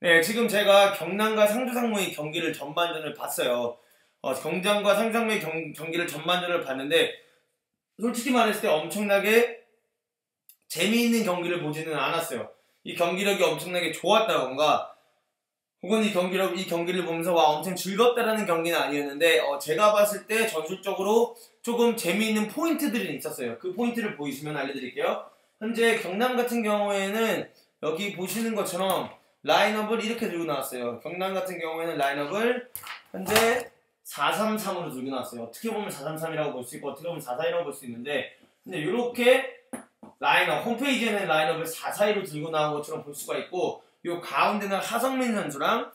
네, 지금 제가 경남과 상주상무의 경기를 전반전을 봤어요. 경남과 상주상무의 경기를 전반전을 봤는데 솔직히 말했을 때 엄청나게 재미있는 경기를 보지는 않았어요. 이 경기력이 엄청나게 좋았다던가 혹은 이 경기를 보면서 와 엄청 즐겁다라는 경기는 아니었는데 제가 봤을 때 전술적으로 조금 재미있는 포인트들이 있었어요. 그 포인트를 보이시면 알려드릴게요. 현재 경남 같은 경우에는 여기 보시는 것처럼 라인업을 이렇게 들고 나왔어요. 경남 같은 경우에는 라인업을 현재 4-3-3으로 들고 나왔어요. 어떻게 보면 4-3-3이라고 볼 수 있고 어떻게 보면 4-4-2라고 볼 수 있는데 근데 이렇게 라인업, 홈페이지에는 라인업을 4-4-2로 들고 나온 것처럼 볼 수가 있고 요 가운데는 하성민 선수랑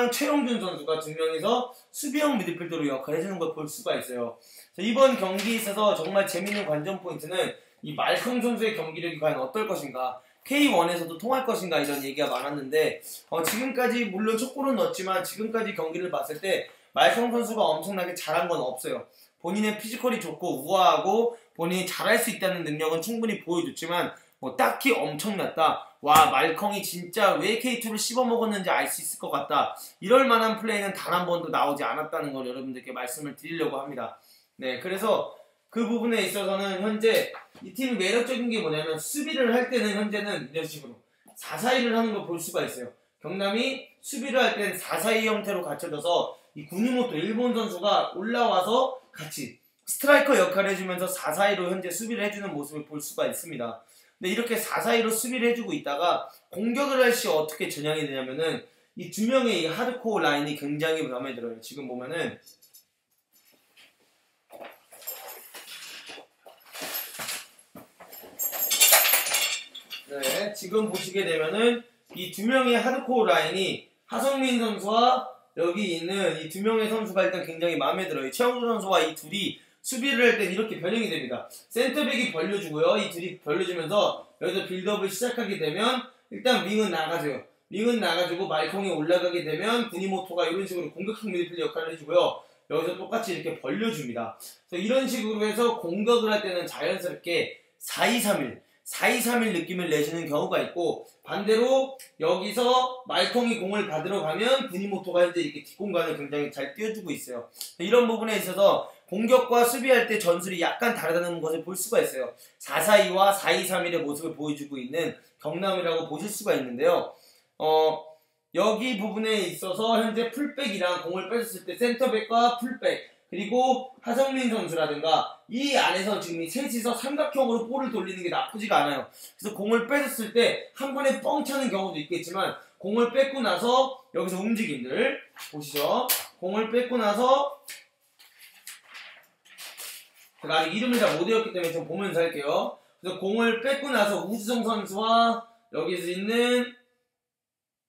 최용준 선수가 두 명이서 수비형 미드필더로 역할을 해주는 걸 볼 수가 있어요. 이번 경기에 있어서 정말 재밌는 관전 포인트는 이 말컹 선수의 경기력이 과연 어떨 것인가, K1에서도 통할 것인가 이런 얘기가 많았는데 지금까지 물론 첫 골은 넣었지만 지금까지 경기를 봤을 때 말컹 선수가 엄청나게 잘한 건 없어요. 본인의 피지컬이 좋고 우아하고 본인이 잘할 수 있다는 능력은 충분히 보여줬지만 딱히 엄청났다. 와 말컹이 진짜 왜 K2를 씹어먹었는지 알 수 있을 것 같다. 이럴 만한 플레이는 단 한 번도 나오지 않았다는 걸 여러분들께 말씀을 드리려고 합니다. 네, 그래서 그 부분에 있어서는 현재 이 팀이 매력적인 게 뭐냐면 수비를 할 때는 현재는 이런 식으로 4-4-2를 하는 걸 볼 수가 있어요. 경남이 수비를 할 때는 4-4-2 형태로 갖춰져서 이 구니모토 일본 선수가 올라와서 같이 스트라이커 역할을 해주면서 4-4-2로 현재 수비를 해주는 모습을 볼 수가 있습니다. 근데 이렇게 4-4-2로 수비를 해주고 있다가 공격을 할 시 어떻게 전향이 되냐면은 이 두 명의 이 하드코어 라인이 굉장히 마음에 들어요. 지금 보면은 네, 지금 보시게 되면은 이 두 명의 하드코어 라인이 하성민 선수와 여기 있는 이 두 명의 선수가 일단 굉장히 마음에 들어요. 최영준 선수와 이 둘이 수비를 할 때 이렇게 변형이 됩니다. 센터백이 벌려주고요. 이 둘이 벌려주면서 여기서 빌드업을 시작하게 되면 일단 윙은 나가줘요. 윙은 나가주고 말콩이 올라가게 되면 구니모토가 이런 식으로 공격형 미드필더 역할을 해주고요. 여기서 똑같이 이렇게 벌려줍니다. 그래서 이런 식으로 해서 공격을 할 때는 자연스럽게 4-2-3-1 느낌을 내주는 경우가 있고 반대로 여기서 말콩이 공을 받으러 가면 구니모토가 현재 이렇게 뒷공간을 굉장히 잘 띄워주고 있어요. 이런 부분에 있어서 공격과 수비할 때 전술이 약간 다르다는 것을 볼 수가 있어요. 4-4-2와 4-2-3-1의 모습을 보여주고 있는 경남이라고 보실 수가 있는데요. 여기 부분에 있어서 현재 풀백이랑 공을 뺏었을 때 센터백과 풀백 그리고 하성민 선수라든가 이 안에서 지금 이 셋이서 삼각형으로 볼을 돌리는 게 나쁘지가 않아요. 그래서 공을 뺏었을 때 한 번에 뻥 차는 경우도 있겠지만 공을 뺏고 나서 여기서 움직임들 보시죠. 공을 뺏고 나서 제가 아직 이름을 잘 못 외웠기 때문에 좀 보면서 할게요. 그래서 공을 뺏고 나서 우주성 선수와 여기서 있는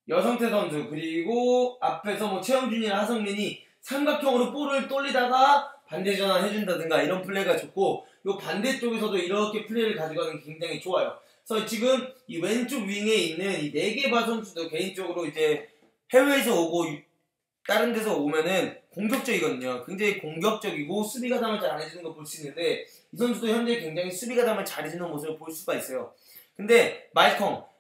여성태 선수 그리고 앞에서 뭐 최영준이나 하성민이 삼각형으로 볼을 돌리다가 반대 전환 해준다든가 이런 플레이가 좋고 요 반대쪽에서도 이렇게 플레이를 가져가는 게 굉장히 좋아요. 그래서 지금 이 왼쪽 윙에 있는 이 네게바 선수도 개인적으로 이제 해외에서 오고 다른 데서 오면은 공격적이거든요. 굉장히 공격적이고 수비 가담을 잘 안 해주는 걸 볼 수 있는데 이 선수도 현재 굉장히 수비 가담을 잘 해주는 모습을 볼 수가 있어요. 근데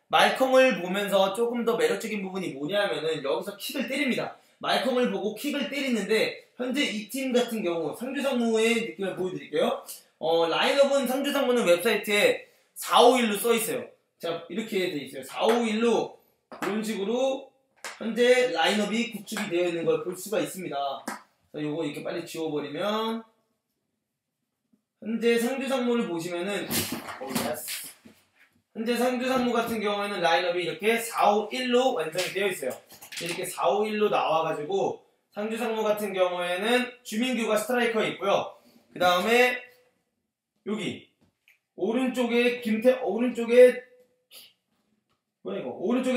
말컹을 보면서 조금 더 매력적인 부분이 뭐냐면은 여기서 킥을 때립니다. 말컹을 보고 킥을 때리는데 현재 이 팀 같은 경우 상주상무의 느낌을 보여드릴게요. 라인업은 상주상무는 웹사이트에 4-5-1로 써있어요. 자 이렇게 돼있어요. 4-5-1로 이런 식으로 현재 라인업이 구축이 되어 있는 걸 볼 수가 있습니다. 자 요거 이렇게 빨리 지워버리면 현재 상주상무를 보시면은 현재 상주상무 같은 경우에는 라인업이 이렇게 4-5-1로 완성이 되어 있어요. 이렇게 4-5-1로 나와가지고 상주상무 같은 경우에는 주민규가 스트라이커에 있고요. 그 다음에 여기 오른쪽에 오른쪽에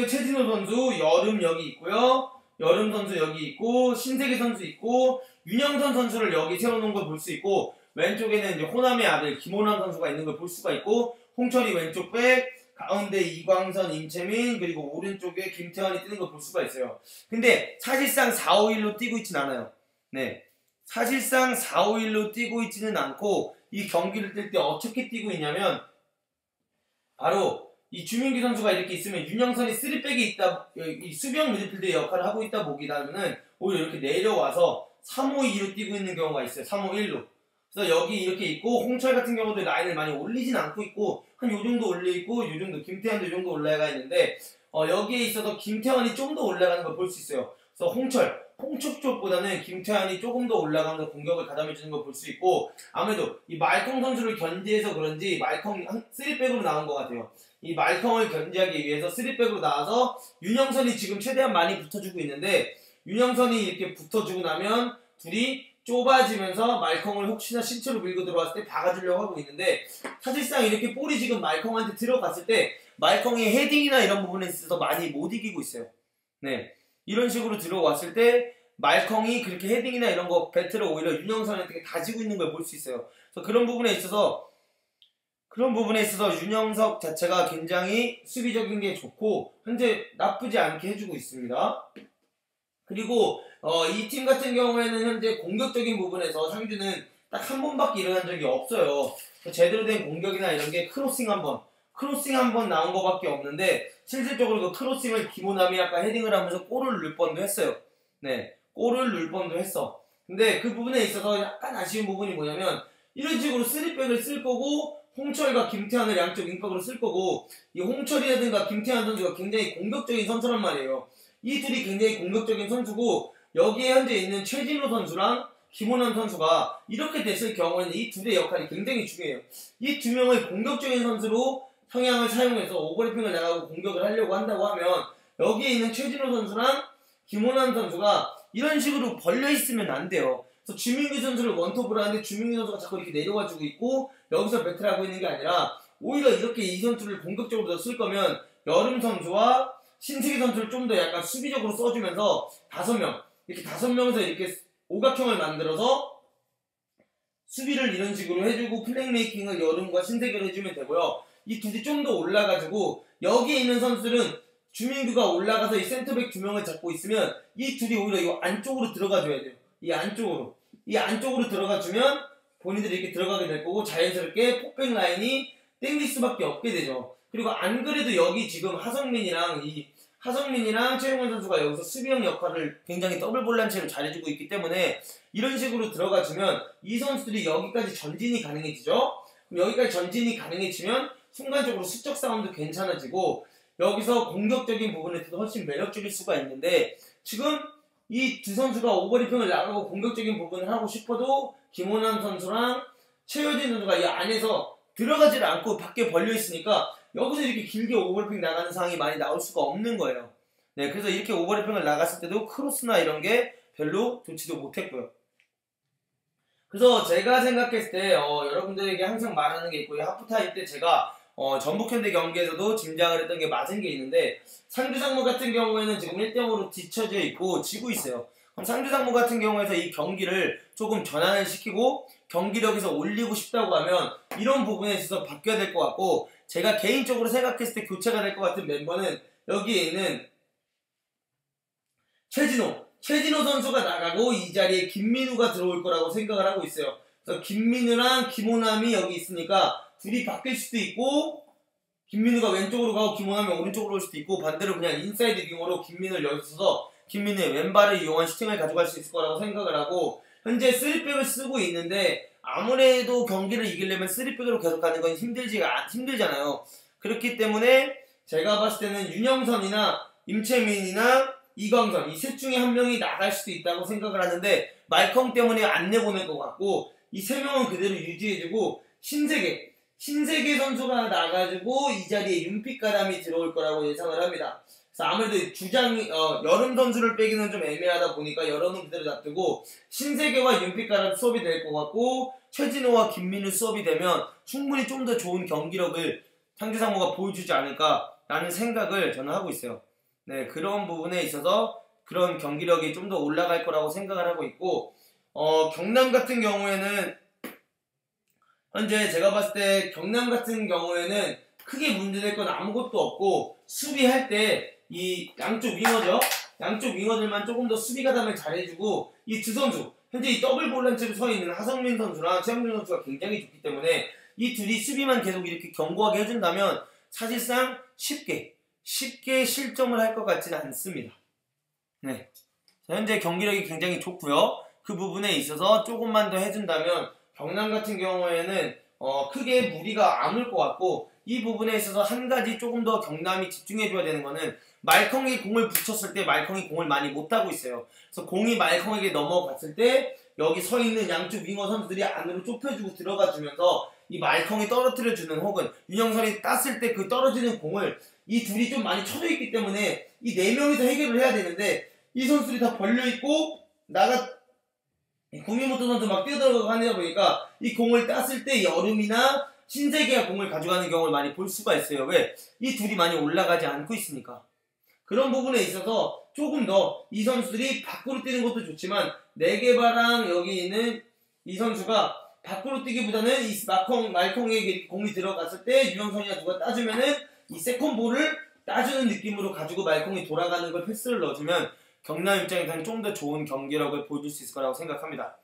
최진호 선수 여름 여기 있고요. 여름 선수 여기 있고 신세계 선수 있고 윤영선 선수를 여기 세워놓은 걸 볼 수 있고 왼쪽에는 이제 호남의 아들 김호남 선수가 있는 걸 볼 수가 있고 홍철이 왼쪽 백 가운데 이광선, 임채민 그리고 오른쪽에 김태환이 뛰는 걸 볼 수가 있어요. 근데 사실상 4-5-1로 뛰고 있진 않아요. 네, 사실상 4-5-1로 뛰고 있지는 않고 이 경기를 뛸 때 어떻게 뛰고 있냐면 바로 이 주민규 선수가 이렇게 있으면 윤영선이 3백에 있다, 이 수비형 미드필드의 역할을 하고 있다 보기보다는 오히려 이렇게 내려와서 3-5-2로 뛰고 있는 경우가 있어요. 3-5-1로. 그래서 여기 이렇게 있고, 홍철 같은 경우도 라인을 많이 올리진 않고 있고, 한 요 정도 올려있고, 요 정도, 김태환도 요 정도 올라가 있는데, 여기에 있어서 김태환이 좀 더 올라가는 걸 볼 수 있어요. 그래서 홍철 쪽보다는 김태환이 조금 더 올라가면서 공격을 가담해주는 걸 볼 수 있고, 아무래도 이 말컹 선수를 견제해서 그런지 말컹이 3백으로 나온 것 같아요. 이 말컹을 견제하기 위해서 3백으로 나와서 윤영선이 지금 최대한 많이 붙어주고 있는데, 윤영선이 이렇게 붙어주고 나면 둘이 좁아지면서 말컹을 혹시나 신체로 밀고 들어왔을 때 박아주려고 하고 있는데, 사실상 이렇게 볼이 지금 말컹한테 들어갔을 때 말컹이 헤딩이나 이런 부분에 있어서 많이 못 이기고 있어요. 네, 이런 식으로 들어왔을 때 말컹이 그렇게 헤딩이나 이런 거 배틀을 오히려 윤영선한테 가지고 있는 걸 볼 수 있어요. 그래서 그런 부분에 있어서 윤영석 자체가 굉장히 수비적인 게 좋고 현재 나쁘지 않게 해주고 있습니다. 그리고 이 팀 같은 경우에는 현재 공격적인 부분에서 상주는 딱 한 번밖에 일어난 적이 없어요. 제대로 된 공격이나 이런 게 크로싱 한 번 나온 거밖에 없는데, 실질적으로 그 크로싱을 김호남이 아까 헤딩을 하면서 골을 넣을 뻔도 했어요. 네, 골을 넣을 뻔도 했어. 근데 그 부분에 있어서 약간 아쉬운 부분이 뭐냐면, 이런 식으로 3백을 쓸 거고 홍철과 김태환을 양쪽 윙백으로 쓸 거고, 이 홍철이라든가 김태환 선수가 굉장히 공격적인 선수란 말이에요. 이 둘이 굉장히 공격적인 선수고, 여기에 현재 있는 최진호 선수랑 김호남 선수가 이렇게 됐을 경우에는 이 둘의 역할이 굉장히 중요해요. 이 두 명의 공격적인 선수로 성향을 사용해서 오버래핑을 나가고 공격을 하려고 한다고 하면, 여기에 있는 최진호 선수랑 김호남 선수가 이런 식으로 벌려있으면 안 돼요. 그래서 주민규 선수를 원톱으로 하는데 주민규 선수가 자꾸 이렇게 내려와주고 있고 여기서 배틀하고 있는 게 아니라, 오히려 이렇게 이 선수를 공격적으로 쓸 거면 여름 선수와 신세기 선수를 좀 더 약간 수비적으로 써주면서 5명, 이렇게 5명에서 이렇게 오각형을 만들어서 수비를 이런 식으로 해주고 플레이메이킹을 여름과 신세기로 해주면 되고요. 이 둘이 좀 더 올라가지고 여기에 있는 선수들은 주민규가 올라가서 이 센터백 2명을 잡고 있으면 이 둘이 오히려 이 안쪽으로 들어가줘야 돼요. 이 안쪽으로 들어가주면 본인들이 이렇게 들어가게 될 거고, 자연스럽게 폭백 라인이 땡길 수밖에 없게 되죠. 그리고 안 그래도 여기 지금 하성민이랑 최용원 선수가 여기서 수비형 역할을 굉장히 더블 볼란치로 잘해주고 있기 때문에, 이런 식으로 들어가주면 이 선수들이 여기까지 전진이 가능해지죠. 그럼 여기까지 전진이 가능해지면 순간적으로 수적 싸움도 괜찮아지고 여기서 공격적인 부분에서도 훨씬 매력적일 수가 있는데, 지금 이 두 선수가 오버리핑을 나가고 공격적인 부분을 하고 싶어도 김호남 선수랑 최효진 선수가 이 안에서 들어가지를 않고 밖에 벌려있으니까 여기서 이렇게 길게 오버래핑 나가는 상황이 많이 나올 수가 없는 거예요. 네, 그래서 이렇게 오버래핑을 나갔을 때도 크로스나 이런 게 별로 좋지도 못했고요. 그래서 제가 생각했을 때 여러분들에게 항상 말하는 게 있고, 하프타임 때 제가 전북현대 경기에서도 짐작을 했던 게 맞은 게 있는데, 상주상무 같은 경우에는 지금 1대0으로 뒤쳐져 있고 지고 있어요. 그럼 상주상무 같은 경우에서 이 경기를 조금 전환을 시키고 경기력에서 올리고 싶다고 하면 이런 부분에 있어서 바뀌어야 될 것 같고, 제가 개인적으로 생각했을 때 교체가 될 것 같은 멤버는 여기에 있는 최진호 선수가 나가고 이 자리에 김민우가 들어올 거라고 생각을 하고 있어요. 그래서 김민우랑 김호남이 여기 있으니까 둘이 바뀔 수도 있고, 김민우가 왼쪽으로 가고 김호남이 오른쪽으로 올 수도 있고, 반대로 그냥 인사이드 윙어로 김민우를 여기 써서 김민우의 왼발을 이용한 슈팅을 가져갈 수 있을 거라고 생각을 하고, 현재 3백을 쓰고 있는데 아무래도 경기를 이기려면 3백으로 계속 가는 건 힘들잖아요. 그렇기 때문에 제가 봤을 때는 윤영선이나 임채민이나 이광선, 이 셋 중에 한 명이 나갈 수도 있다고 생각을 하는데, 말컹 때문에 안 내보낼 것 같고, 이 3명은 그대로 유지해주고 신세계 선수가 나가지고 이 자리에 윤빛가람이 들어올 거라고 예상을 합니다. 그래서 아무래도 여름 선수를 빼기는 좀 애매하다 보니까 여름은 그대로 놔두고 신세계와 윤빛가람 수업이 될 것 같고, 최진호와 김민우 수업이 되면 충분히 좀 더 좋은 경기력을 상주상무가 보여주지 않을까라는 생각을 저는 하고 있어요. 네, 그런 부분에 있어서 그런 경기력이 좀 더 올라갈 거라고 생각을 하고 있고, 경남 같은 경우에는 현재 제가 봤을 때 경남 같은 경우에는 크게 문제될 건 아무것도 없고, 수비할 때 이 양쪽 윙어들만 조금 더 수비 가담을 잘해주고, 이 두 선수 현재 이 더블 볼란치로 서 있는 하성민 선수랑 최영준 선수가 굉장히 좋기 때문에 이 둘이 수비만 계속 이렇게 견고하게 해준다면 사실상 쉽게 실점을 할 것 같지는 않습니다. 네, 현재 경기력이 굉장히 좋고요. 그 부분에 있어서 조금만 더 해준다면 경남 같은 경우에는 크게 무리가 안 올 것 같고, 이 부분에 있어서 한 가지 조금 더 경남이 집중해줘야 되는 거는 말컹이 공을 붙였을 때 말컹이 공을 많이 못하고 있어요. 그래서 공이 말컹에게 넘어갔을 때 여기 서 있는 양쪽 윙어 선수들이 안으로 좁혀주고 들어가주면서 이 말컹이 떨어뜨려주는, 혹은 윤영선이 땄을 때 그 떨어지는 공을 이 둘이 좀 많이 쳐져 있기 때문에 이 네 명이서 해결을 해야 되는데, 이 선수들이 다 벌려있고 구미모토 선수 막 뛰어들어가고 하다 보니까 이 공을 땄을 때 여름이나 신세계가 공을 가져가는 경우를 많이 볼 수가 있어요. 왜? 이 둘이 많이 올라가지 않고 있으니까. 그런 부분에 있어서 조금 더 이 선수들이 밖으로 뛰는 것도 좋지만, 네게바랑 여기 있는 이 선수가 밖으로 뛰기보다는 이 말콩에게 공이 들어갔을 때 유영선이나 누가 따주면은 이 세컨볼을 따주는 느낌으로 가지고 말콩이 돌아가는 걸 패스를 넣어주면 경남 입장에서는 좀 더 좋은 경기력을 보여줄 수 있을 거라고 생각합니다.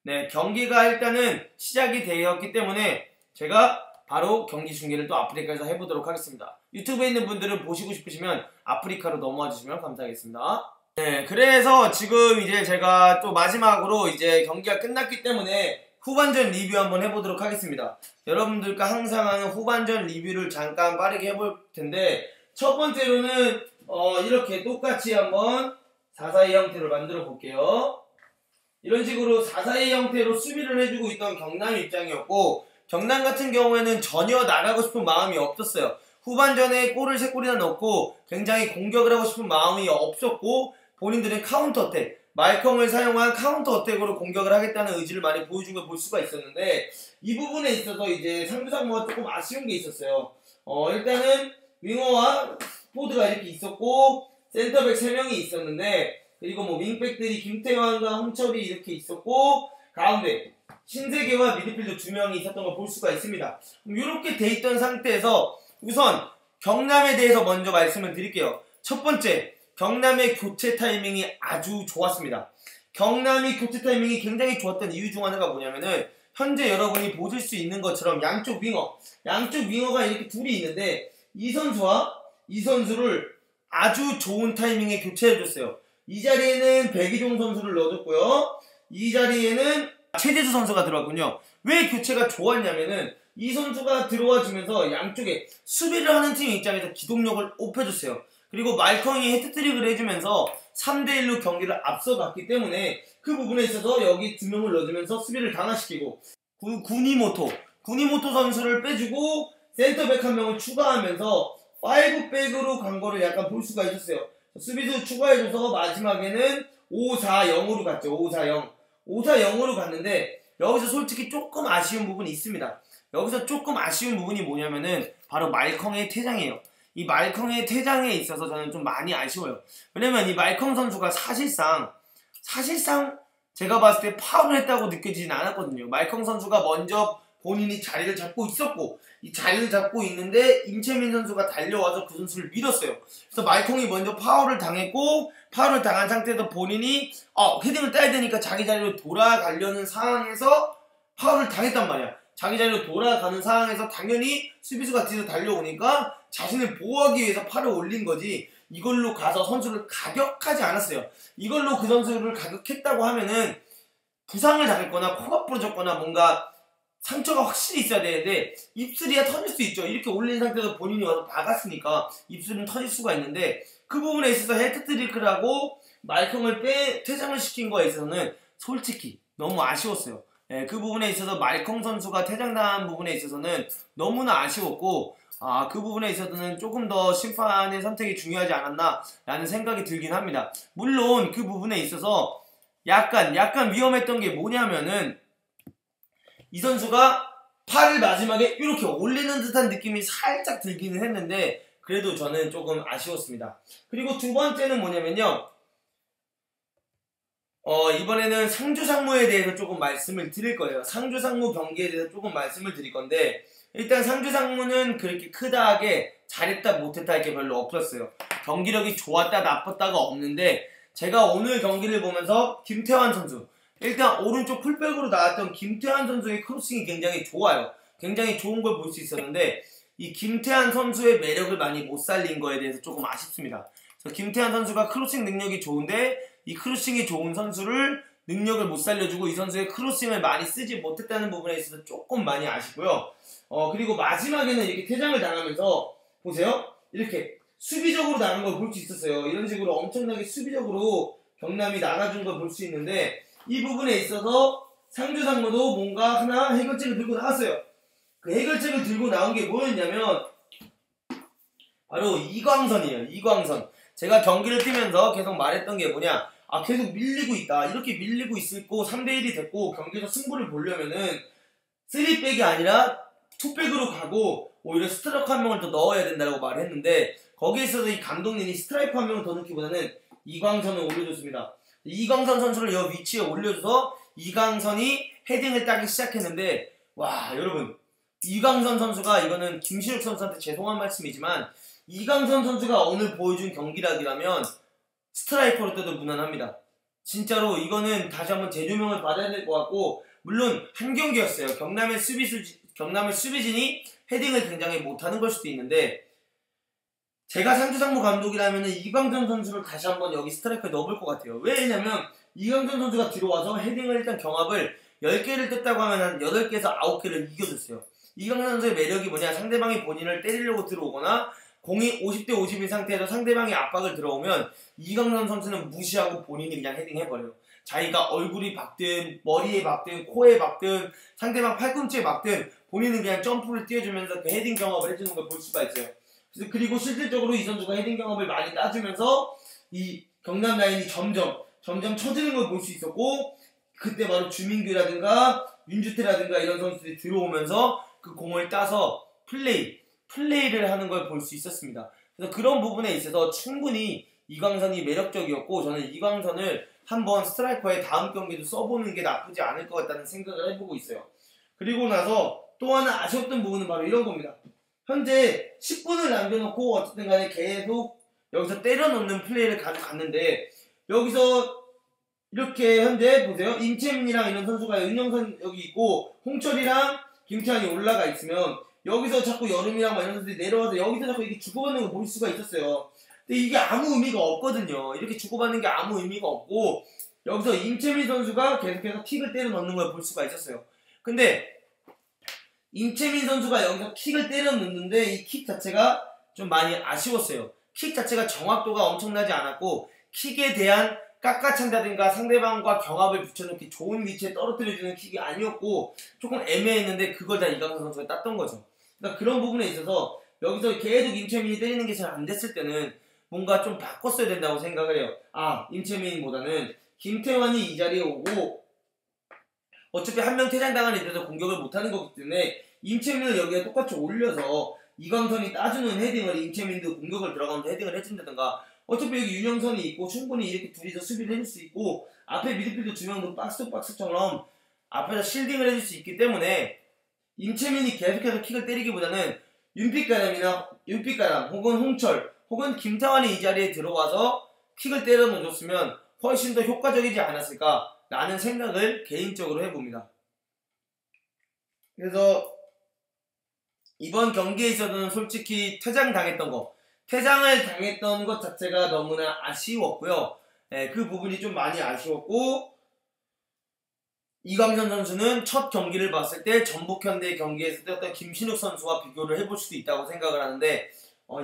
네, 경기가 일단은 시작이 되었기 때문에 제가 바로 경기 중계를 또 아프리카에서 해보도록 하겠습니다. 유튜브에 있는 분들은 보시고 싶으시면 아프리카로 넘어와 주시면 감사하겠습니다. 네, 그래서 지금 이제 제가 또 마지막으로 이제 경기가 끝났기 때문에 후반전 리뷰 한번 해보도록 하겠습니다. 여러분들과 항상 하는 후반전 리뷰를 잠깐 빠르게 해볼 텐데, 첫 번째로는 이렇게 똑같이 한번 4-4-2 형태로 만들어 볼게요. 이런 식으로 4-4-2 형태로 수비를 해주고 있던 경남 입장이었고, 경남 같은 경우에는 전혀 나가고 싶은 마음이 없었어요. 후반전에 골을 3골이나 넣고 굉장히 공격을 하고 싶은 마음이 없었고, 본인들은 카운터 어택, 말컹을 사용한 카운터 어택으로 공격을 하겠다는 의지를 많이 보여준 걸 볼 수가 있었는데, 이 부분에 있어서 이제 상주상무가 조금 아쉬운 게 있었어요. 일단은 윙어와 포드가 이렇게 있었고, 센터백 3명이 있었는데, 그리고 뭐 윙백들이 김태환과 홍철이 이렇게 있었고, 가운데 신세계와 미드필더 2명이 있었던 걸 볼 수가 있습니다. 이렇게 돼 있던 상태에서 우선 경남에 대해서 먼저 말씀을 드릴게요. 첫 번째, 경남의 교체 타이밍이 아주 좋았습니다. 경남이 교체 타이밍이 굉장히 좋았던 이유 중 하나가 뭐냐면은, 현재 여러분이 보실 수 있는 것처럼 양쪽 윙어가 이렇게 둘이 있는데, 이 선수와 이 선수를 아주 좋은 타이밍에 교체해줬어요. 이 자리에는 백이종 선수를 넣어줬고요. 이 자리에는 최재수 선수가 들어왔군요. 왜 교체가 좋았냐면은, 이 선수가 들어와주면서 양쪽에 수비를 하는 팀 입장에서 기동력을 높여줬어요. 그리고 말컹이 헤트트릭을 해주면서 3대1로 경기를 앞서갔기 때문에 그 부분에 있어서 여기 2명을 넣어주면서 수비를 강화시키고, 구니모토 선수를 빼주고 센터백 1명을 추가하면서 5백으로 간 거를 약간 볼 수가 있었어요. 수비수 추가해줘서 마지막에는 5-4-0으로 갔죠. 5-4-0으로 갔는데, 여기서 솔직히 조금 아쉬운 부분이 있습니다. 여기서 조금 아쉬운 부분이 뭐냐면은 바로 말컹의 퇴장이에요. 이 말컹의 퇴장에 있어서 저는 좀 많이 아쉬워요. 왜냐면 이 말컹 선수가 사실상 제가 봤을 때 파울을 했다고 느껴지진 않았거든요. 말컹 선수가 먼저 본인이 자리를 잡고 있었고, 이 자리를 잡고 있는데 임채민 선수가 달려와서 그 선수를 밀었어요. 그래서 말컹이 먼저 파울을 당했고, 파울을 당한 상태에서 본인이 헤딩을 따야 되니까 자기 자리로 돌아가려는 상황에서 파울을 당했단 말이야. 자기 자리로 돌아가는 상황에서 당연히 수비수가 뒤에서 달려오니까 자신을 보호하기 위해서 팔을 올린 거지, 이걸로 가서 선수를 가격하지 않았어요. 이걸로 그 선수를 가격했다고 하면은 부상을 당했거나 코가 부러졌거나 뭔가 상처가 확실히 있어야 되는데, 입술이야 터질 수 있죠. 이렇게 올린 상태에서 본인이 와서 박았으니까 입술은 터질 수가 있는데, 그 부분에 있어서 헤드트릭을 하고 말컹을 퇴장을 시킨 거에 있어서는 솔직히 너무 아쉬웠어요. 그 부분에 있어서 말컹 선수가 퇴장당한 부분에 있어서는 너무나 아쉬웠고, 그 부분에 있어서는 조금 더 심판의 선택이 중요하지 않았나 라는 생각이 들긴 합니다. 물론 그 부분에 있어서 약간 위험했던 게 뭐냐면은, 이 선수가 팔을 마지막에 이렇게 올리는 듯한 느낌이 살짝 들기는 했는데, 그래도 저는 조금 아쉬웠습니다. 그리고 두 번째는 뭐냐면요, 이번에는 상주상무에 대해서 조금 말씀을 드릴 거예요. 상주상무 경기에 대해서 조금 말씀을 드릴 건데, 일단 상주상무는 그렇게 크다하게 잘했다 못했다 할 게 별로 없었어요. 경기력이 좋았다 나빴다가 없는데, 제가 오늘 경기를 보면서 김태환 선수, 일단 오른쪽 풀백으로 나왔던 김태환 선수의 크로싱이 굉장히 좋아요. 굉장히 좋은 걸 볼 수 있었는데, 이 김태환 선수의 매력을 많이 못 살린 거에 대해서 조금 아쉽습니다. 그래서 김태환 선수가 크로싱 능력이 좋은데 이 크로싱이 좋은 선수를 능력을 못 살려주고 이 선수의 크로싱을 많이 쓰지 못했다는 부분에 있어서 조금 많이 아쉽고요. 그리고 마지막에는 이렇게 퇴장을 당하면서 보세요. 이렇게 수비적으로 나간 걸 볼 수 있었어요. 이런 식으로 엄청나게 수비적으로 경남이 나가준 걸 볼 수 있는데 이 부분에 있어서 상주 상무도 뭔가 하나 해결책을 들고 나왔어요. 그 해결책을 들고 나온 게 뭐였냐면 바로 이광선이에요. 이광선. 제가 경기를 뛰면서 계속 말했던 게 뭐냐, 계속 밀리고 있다. 이렇게 밀리고 있고 3대1이 됐고 경기에서 승부를 보려면은 3백이 아니라 2백으로 가고 오히려 스트라이커 한 명을 더 넣어야 된다고 말을 했는데 거기에 있어서 이 감독님이 스트라이커 한 명을 더 넣기보다는 이광선을 올려줬습니다. 이광선 선수를 이 위치에 올려줘서 이광선이 헤딩을 따기 시작했는데 와 여러분, 이광선 선수가, 이거는 김신욱 선수한테 죄송한 말씀이지만 이광선 선수가 오늘 보여준 경기력이라면 스트라이커로 떠도 무난합니다. 진짜로 이거는 다시 한번 재조명을 받아야 될 것 같고, 물론 한 경기였어요. 경남의 수비진이 헤딩을 굉장히 못하는 걸 수도 있는데 제가 상주상무 감독이라면 이광선 선수를 다시 한번 여기 스트라이커에 넣어볼 것 같아요. 왜냐면 이광선 선수가 들어와서 헤딩을 일단 경합을 10개를 떴다고 하면 한 8개에서 9개를 이겨줬어요. 이광선 선수의 매력이 뭐냐, 상대방이 본인을 때리려고 들어오거나 공이 50대 50인 상태에서 상대방이 압박을 들어오면 이광선 선수는 무시하고 본인이 그냥 헤딩해버려요. 자기가 얼굴이 박든 머리에 박든 코에 박든 상대방 팔꿈치에 박든 본인은 그냥 점프를 띄워주면서 그 헤딩 경합을 해주는 걸 볼 수가 있어요. 그리고 실질적으로 이 선수가 헤딩 경합을 많이 따주면서 이 경남 라인이 점점 처지는 걸 볼 수 있었고, 그때 바로 주민규라든가 윤주태라든가 이런 선수들이 들어오면서 그 공을 따서 플레이를 하는 걸 볼 수 있었습니다. 그래서 그런 부분에 있어서 충분히 이광선이 매력적이었고, 저는 이광선을 한번 스트라이커의 다음 경기도 써보는 게 나쁘지 않을 것 같다는 생각을 해보고 있어요. 그리고 나서 또 하나 아쉬웠던 부분은 바로 이런 겁니다. 현재 10분을 남겨놓고 어쨌든 간에 계속 여기서 때려놓는 플레이를 가져갔는데, 여기서 이렇게 현재 보세요. 임채민이랑 이런 선수가 윤영선 여기 있고 홍철이랑 김태환이 올라가 있으면 여기서 자꾸 여름이랑 이런 선수들이 내려와서 여기서 자꾸 이렇게 주고받는 걸 볼 수가 있었어요. 근데 이게 아무 의미가 없거든요. 이렇게 주고받는 게 아무 의미가 없고, 여기서 임채민 선수가 계속해서 킥을 때려 넣는 걸 볼 수가 있었어요. 근데 임채민 선수가 여기서 킥을 때려 넣는데 이 킥 자체가 좀 많이 아쉬웠어요. 킥 자체가 정확도가 엄청나지 않았고, 킥에 대한 깎아찬다든가 상대방과 경합을 붙여놓기 좋은 위치에 떨어뜨려주는 킥이 아니었고 조금 애매했는데 그걸 다 이광선 선수가 땄던 거죠. 그러니까 그런 부분에 있어서 여기서 계속 임채민이 때리는 게 잘 안 됐을 때는 뭔가 좀 바꿨어야 된다고 생각을 해요. 임채민보다는 김태환이 이 자리에 오고, 어차피 한 명 퇴장당한 애들에서 공격을 못하는 거기 때문에 임채민을 여기에 똑같이 올려서 이광선이 따주는 헤딩을 임채민도 공격을 들어가면서 헤딩을 해준다든가, 어차피 여기 윤영선이 있고 충분히 이렇게 둘이서 수비를 해줄 수 있고 앞에 미드필더 2명도 박스 투 박스처럼 앞에서 실딩을 해줄 수 있기 때문에 임채민이 계속해서 킥을 때리기보다는 윤빛가람 혹은 홍철 혹은 김태환이 이 자리에 들어와서 킥을 때려 넣어줬으면 훨씬 더 효과적이지 않았을까 라는 생각을 개인적으로 해봅니다. 그래서 이번 경기에 있어서는 솔직히 퇴장을 당했던 것 자체가 너무나 아쉬웠고요. 그 부분이 좀 많이 아쉬웠고, 이광선 선수는 첫 경기를 봤을 때 전북현대 경기에서 뛰었던 김신욱 선수와 비교를 해볼 수도 있다고 생각을 하는데,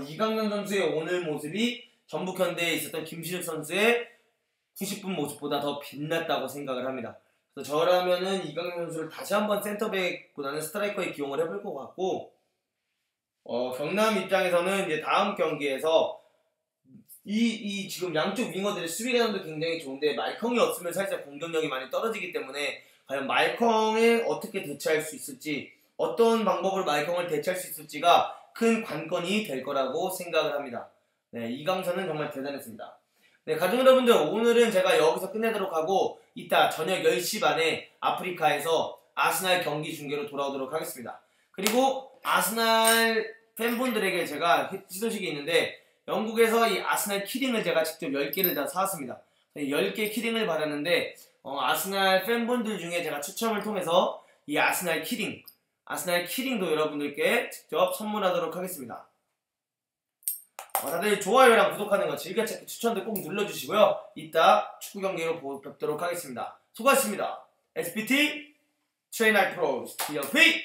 이광선 선수의 오늘 모습이 전북현대에 있었던 김신욱 선수의 90분 모습보다 더 빛났다고 생각을 합니다. 그래서 저라면은 이광선 선수를 다시 한번 센터백보다는 스트라이커에 기용을 해볼 것 같고, 경남 입장에서는 이제 다음 경기에서 지금 양쪽 윙어들의 수비 가담도 굉장히 좋은데 말컹이 없으면 살짝 공격력이 많이 떨어지기 때문에 과연 말컹에 어떻게 대처할 수 있을지, 어떤 방법으로 말컹을 대처할 수 있을지가 큰 관건이 될 거라고 생각을 합니다. 네, 이광선은 정말 대단했습니다. 네, 가족 여러분들, 오늘은 제가 여기서 끝내도록 하고 이따 저녁 10시 반에 아프리카에서 아스날 경기 중계로 돌아오도록 하겠습니다. 그리고 아스날 팬분들에게 제가 시도식이 있는데, 영국에서 이 아스날 키링을 제가 직접 10개를 다 사왔습니다. 10개 키링을 받았는데, 아스날 팬분들 중에 제가 추첨을 통해서 이 아스날 키링, 아스날 키링도 여러분들께 직접 선물하도록 하겠습니다. 다들 좋아요랑 구독하는 거 즐겨찾기 추천도 꼭 눌러주시고요. 이따 축구 경기로 뵙도록 하겠습니다. 수고하셨습니다. SPT 트레이너 프로스 TLP